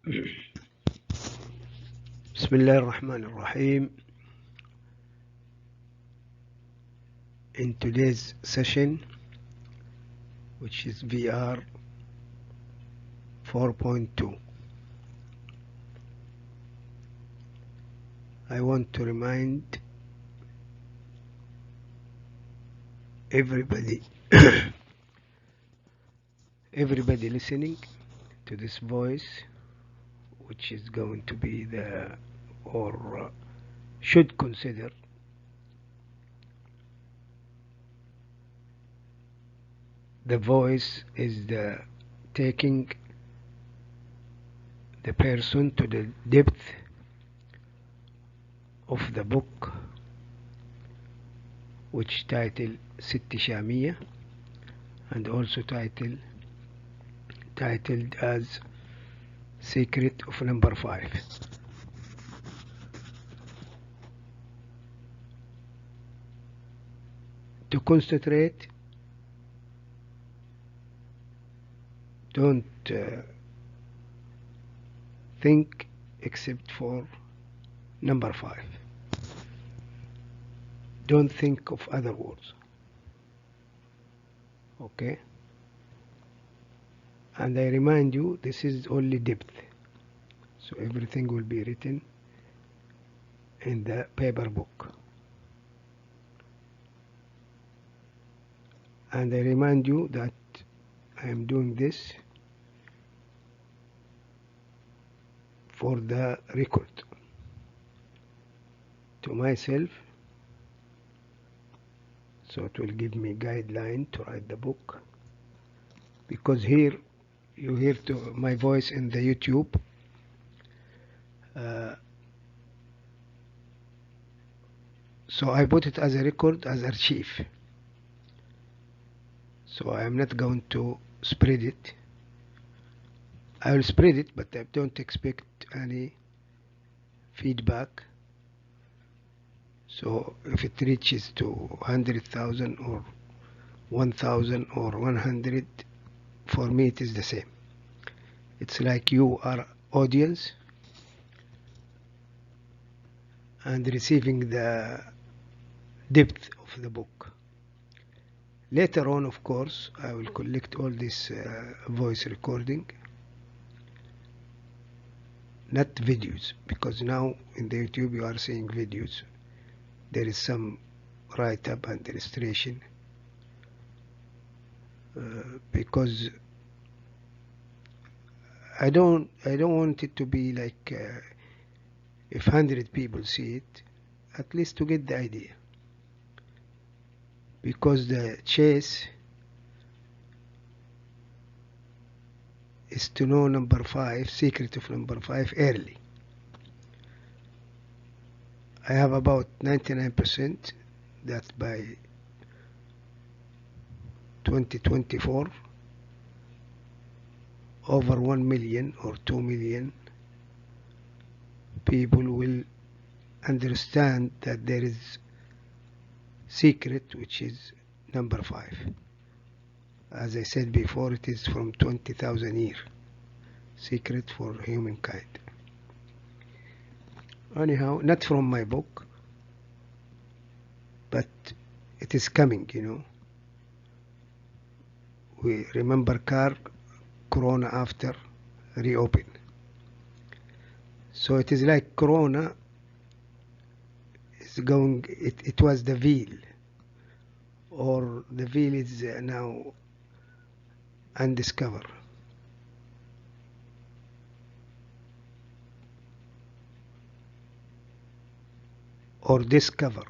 بسم الله الرحمن الرحيم. In today's session, which is VR 4.2, I want to remind everybody listening to this voice, which is going to be should consider the voice is taking the person to the depth of the book, which titled ست شامية, and also titled as Secret of Number 5. To concentrate, don't think except for number 5. Don't think of other words. Okay? And I remind you, this is only depth. So everything will be written in the paper book. And I remind you that I am doing this for the record to myself, so it will give me guideline to write the book, because here you hear my voice in the YouTube. So I put it as a record, as archive. So I am not going to spread it. I will spread it, but I don't expect any feedback. So if it reaches to 100,000 or 1,000 or 100, for me it is the same. It's like you are audience and receiving the depth of the book. Later on, of course, I will collect all this voice recording, not videos, because now in the YouTube you are seeing videos. There is some write-up and illustration, because I don't want it to be like if 100 people see it, at least to get the idea. Because the chase is to know number 5, secret of number 5, early. I have about 99% that by 2024 over 1 million or 2 million people will understand that there is secret, which is number 5. As I said before, it is from 20,000 years. Secret for humankind. Anyhow, not from my book, but it is coming, We remember Corona after reopen. So it is like Corona is going, it was the veil, or the veil is now undiscovered. Or discover.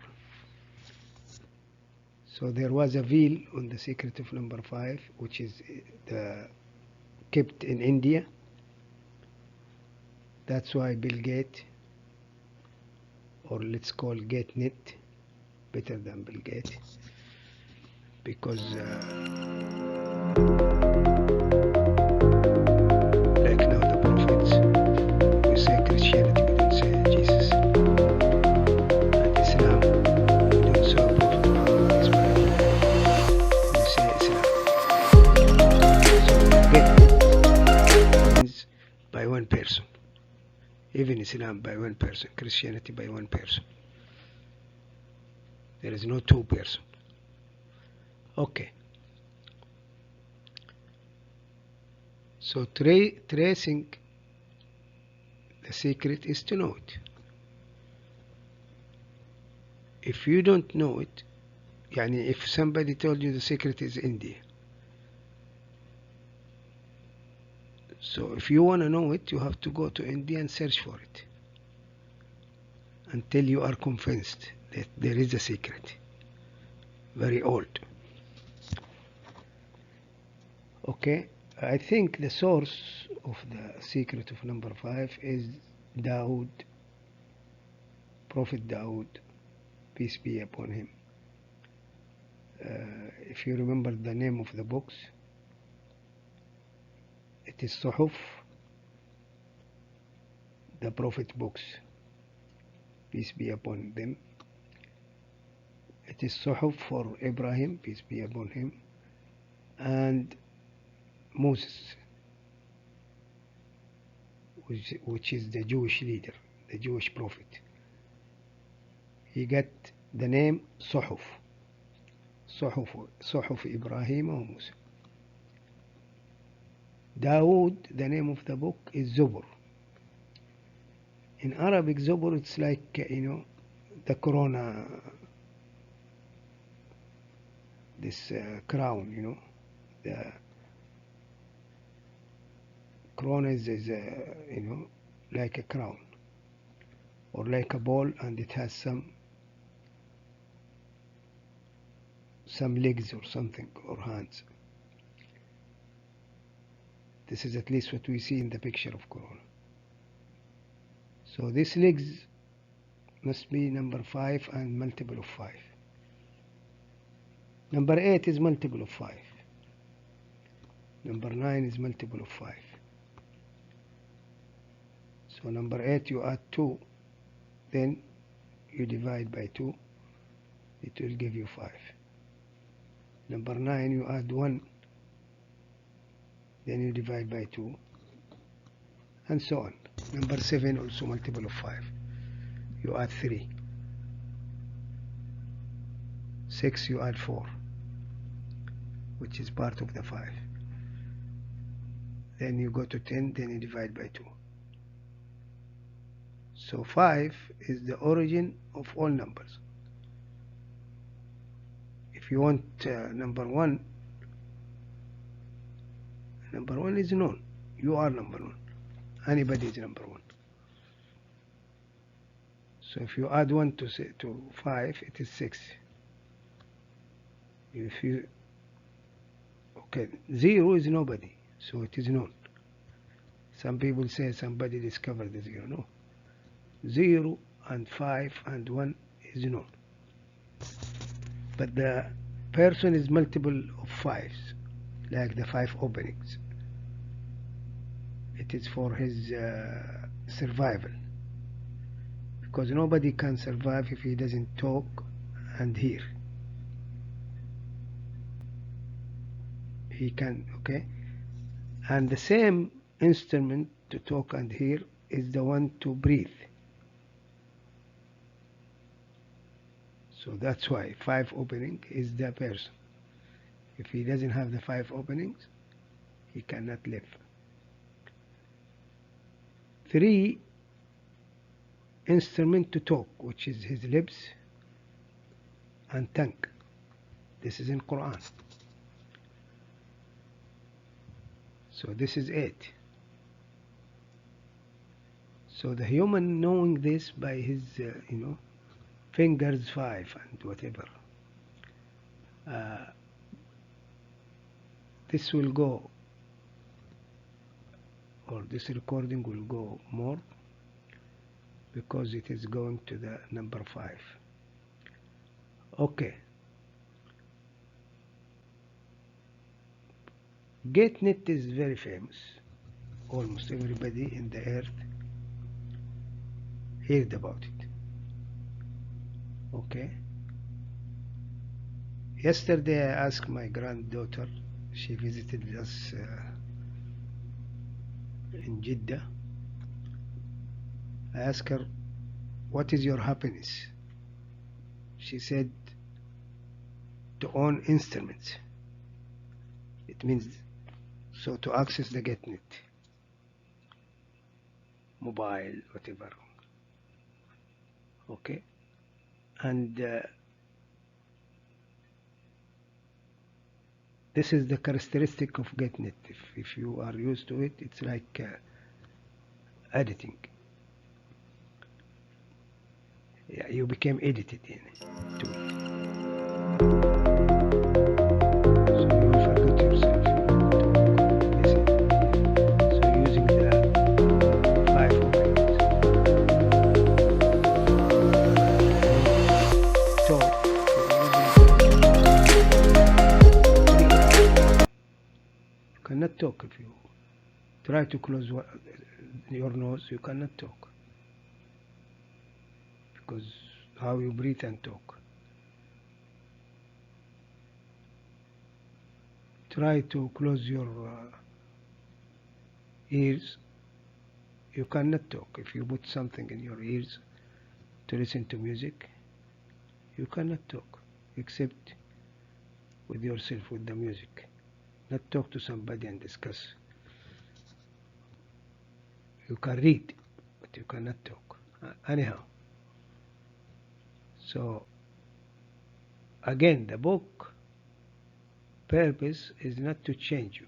So there was a veil on the secret of number 5, which is kept in India. That's why Bill Gates, or let's call GateNet, better than Bill Gates, because like now the prophets, we say Christianity, we don't say Jesus. And Islam, we don't say Prophet Muhammad, we say Islam. So GateNet is by one person. Even Islam by one person, Christianity by one person. There is no two person. Okay. So tracing the secret is to know it. If you don't know it, if somebody told you the secret is India, so if you want to know it, you have to go to India and search for it until you are convinced that there is a secret. Very old. Okay, I think the source of the secret of number 5 is Dawood, Prophet Dawood, peace be upon him. If you remember the name of the books, it is Suhuf, the Prophet books, peace be upon them. It is Suhuf for Ibrahim, peace be upon him, and Moses, which is the Jewish leader, the Jewish prophet. He got the name Suhuf, Suhuf Ibrahim or Musa. Dawood, the name of the book is Zubur. In Arabic, Zubur, it's like, the corona, this crown, the corona is like a crown or like a ball, and it has some legs or something, or hands. This is at least what we see in the picture of corona. So these legs must be number 5 and multiple of 5. Number 8 is multiple of 5. Number 9 is multiple of 5. So number 8 you add 2, then you divide by 2, it will give you 5. Number 9 you add 1, then you divide by 2, and so on. Number 7 also multiple of 5, you add 3. 6 you add 4, which is part of the 5. Then you go to 10, then you divide by 2. So 5 is the origin of all numbers. If you want number 1, number 1 is known. You are number 1. Anybody is number 1. So if you add 1 to 5, it is 6. If you 0 is nobody, so it is known. Some people say somebody discovered the 0. No. 0 and 5 and 1 is known. But the person is multiple of 5s, like the 5 openings. It is for his survival, because nobody can survive if he doesn't talk and hear. He can, and the same instrument to talk and hear is the one to breathe. So that's why 5 opening is the person. If he doesn't have the 5 openings, he cannot live. 3 instrument to talk, which is his lips and tongue. This is in Quran. So this is 8. So the human knowing this by his fingers 5 and whatever, this will go, or this recording will go more, because it is going to the number 5. GateNet is very famous. Almost everybody in the earth heard about it. Yesterday I asked my granddaughter, she visited us, in Jeddah, I asked her, what is your happiness? She said, to own instruments. It means so to access the GetNet, mobile, whatever. Okay, and this is the characteristic of GetNet. If you are used to it, it's like editing. Yeah, you became edited in it. So you will forget yourself. So using the 5 mobiles. Talk. You cannot talk if you try to close your nose. You cannot talk. Because how you breathe and talk. Try to close your ears. You cannot talk. If you put something in your ears to listen to music, you cannot talk except with yourself, with the music. Not talk to somebody and discuss. You can read, but you cannot talk. Anyhow. So, again, the book purpose is not to change you.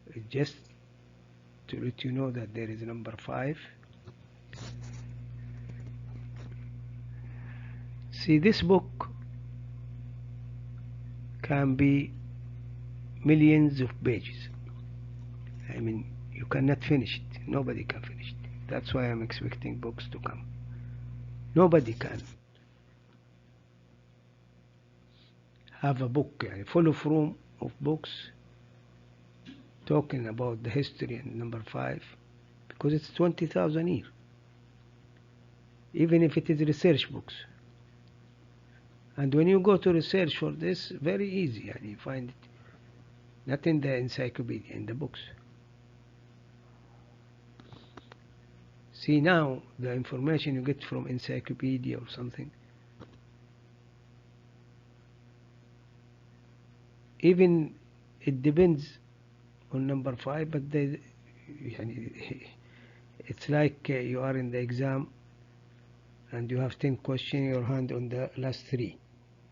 It's just to let you know that there is number 5. See, this book can be millions of pages. I mean, you cannot finish it. Nobody can finish it. That's why I'm expecting books to come. Nobody can have a book full of room of books talking about the history and number 5, because it's 20,000 years. Even if it is research books. And when you go to research for this, very easy, and you find it not in the encyclopedia, in the books. See, now the information you get from encyclopedia or something, even it depends on number 5, but it's like you are in the exam and you have 10 questions, your hand on the last 3,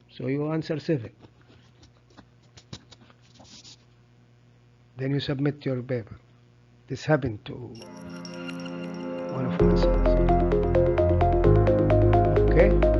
so you answer 7, then you submit your paper. This happened to one of my sons. Okay.